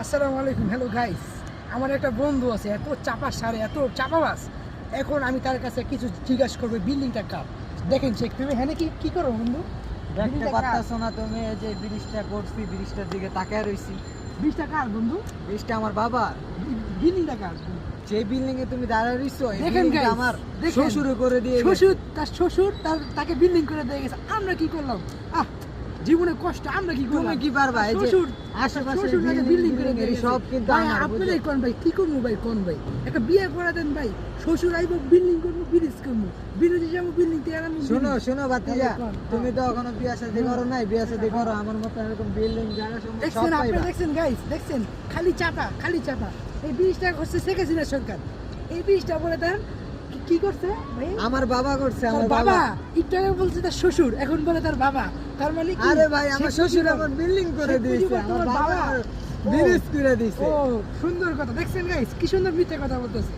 আসসালামু আলাইকুম। Hello guys, আমার একটা বন্ধু আছে এত চাপা সারে এত চাপাবাস। এখন আমি তার কাছে কিছু জিজ্ঞাসা করবো, বিল্ডিংটা কার? দেখেন সে তুমি হ্যাঁ কি করো বন্ধু? দেখতে পারতাছো না তুমি? এই যে ব্রিজটা করছি, ব্রিজটার দিকে তাকায় রইছি। বিশটা কার বন্ধু? ব্রিজটা আমার বাবার। বিল্ডিংটা কার? যে বিল্ডিং এ তুমি দাঁড়ায় রইছো, এই দেখেন বিল্ডিংটা guys, আমার দেখেন। শ্বশুর করে দিয়ে গেছে। শ্বশুর তাকে বিল্ডিং করে দিয়ে গেছে। আমরা কি করলাম? জীবনে কষ্ট, আমরা কি করলাম? তুমি কি পারবা? এই যে শ্বশুর আশেপাশে তাকে বিল্ডিং করে দিয়ে সব গেছে। কিন্তু ভাই, আমার। আপনারাই কোন ভাই কি করবো ভাই, কোন ভাই একটা বিয়ে করে দেন ভাই। শ্বশুর আইবো, বিল্ডিং করবো, ব্রিজ করবো, ব্রিজে যাবো, বিল্ডিং থেকে আমি শোনো ভাতিজা, কোন? তুমি তো এখনো বিয়ে শাদী করো নাই। বিয়ে শাদী করো, আমার মতো এরকম বিল্ডিং জায়গা সব দেখছেন পাইবা। আপনারা, দেখছেন গাইস, দেখছেন খালি চাপা। এই ব্রিজটা করছে শেখ হাসিনা সরকার। এই ব্রিজটা বলে দেন কি করছে ভাই? আমার বাবা করছে। তার আমার বাবা একটু আগে বলছে তার শ্বশুর, এখন বলে তার বাবা। তার মানে কি? আরে ভাই, আমার শেখ শ্বশুর মুজিব- আমার বিল্ডিং করে শেখ দিয়েছে, মুজিব আমার তোমার বাবা বাবা। ব্রিজ করে দিয়েছে। ও সুন্দর কথা। দেখছেন গাইস কি সুন্দর মিথ্যে কথা বলতেছে।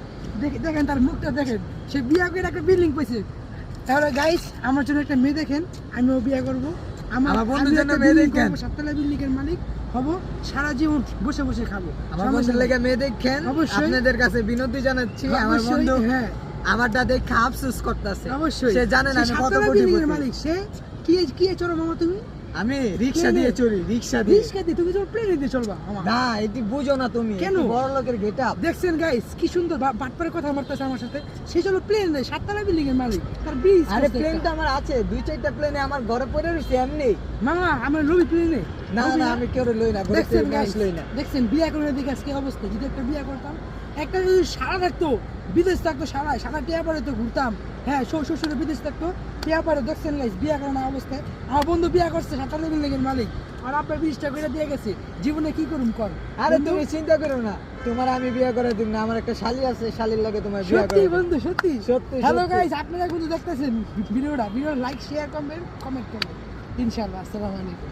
দেখেন তার মুখটা, দেখেন সে বিয়ে করে একটা বিল্ডিং পেয়েছে। তাহলে গাইস আমার জন্য একটা মেয়ে দেখেন, আমিও বিয়ে করবো। আমার বন্ধুর আমিও জন্য একটা মেয়ে building দেখেন। করবো, সাততলা বিল্ডিং এর মালিক হব, সারা জীবন বসে বসে খাবো। আমার সমস্যা বন্ধুর নেই। লেগে মেয়ে দেখেন। অবশ্যই। আপনাদের কাছে বিনতি জানাচ্ছি, আমার অবশ্যই, বন্ধু হ্যাঁ আমারটা দেখে আফসোস করতেছে। অবশ্যই। সে জানে না সে আমি কত সাততলা building এর কোটিপতি। মালিক। সে কি চলো মামা তুমি? আমি রিকশা প্লেনে? দিয়ে চলি, রিকশা দিয়ে। রিস্কা দিয়ে তুমি তো প্লেনে দিয়ে চলবা মামা। না, এটি বুঝো না তুমি। কেন? এটি বড় লোকের গেটআপ। দেখছেন গাইস কি সুন্দর বাটপারে কথা মারতেছে আমার সাথে। সে চলো প্লেন নেই, সাততলা বিল্ডিং এর মালিক, তার ব্রিজ। আরে প্লেন তো আমার আছে, 2-4টা প্লেনে আমার ঘরে পড়ে রয়েছে এমনি। মামা আমার রবি প্লেনে। না, আমি কেউ লই না, ঘরে দেখছেন থেকে গাইস, লই না। দেখছেন বিয়ে করে দিকে আজকে অবস্থা। যদি একটা বিয়ে করতাম, একটা যদি সারা থাকতো, বিদেশ থাকতো, সারা টিয়া পরে তো ঘুরতাম। হ্যাঁ, শ্বশুরে বিদেশ থাকতো, টিয়া পরে। দেখছেন গাইস বিয়ে করে না অবস্থায় আমার বন্ধু বিয়ে করছে, সাততলা বিল্ডিং এর মালিক, আর আপনার ব্রিজটা করে দিয়ে গেছে। জীবনে কি করুম কর? আরে বন্ধু, তুমি চিন্তা করো না, তোমার আমি বিয়ে করে দিব না। আমার একটা শালি আছে, শালির লাগে তোমার বিয়ে সত্যি করে দিব। বন্ধু, সত্যি সত্যি, হ্যালো সত্যি। গাইস, আপনারা কিন্তু দেখতেছেন ভিডিওটা লাইক শেয়ার কমেন্ট করবেন ইনশাআল্লাহ। আসসালামু আলাইকুম।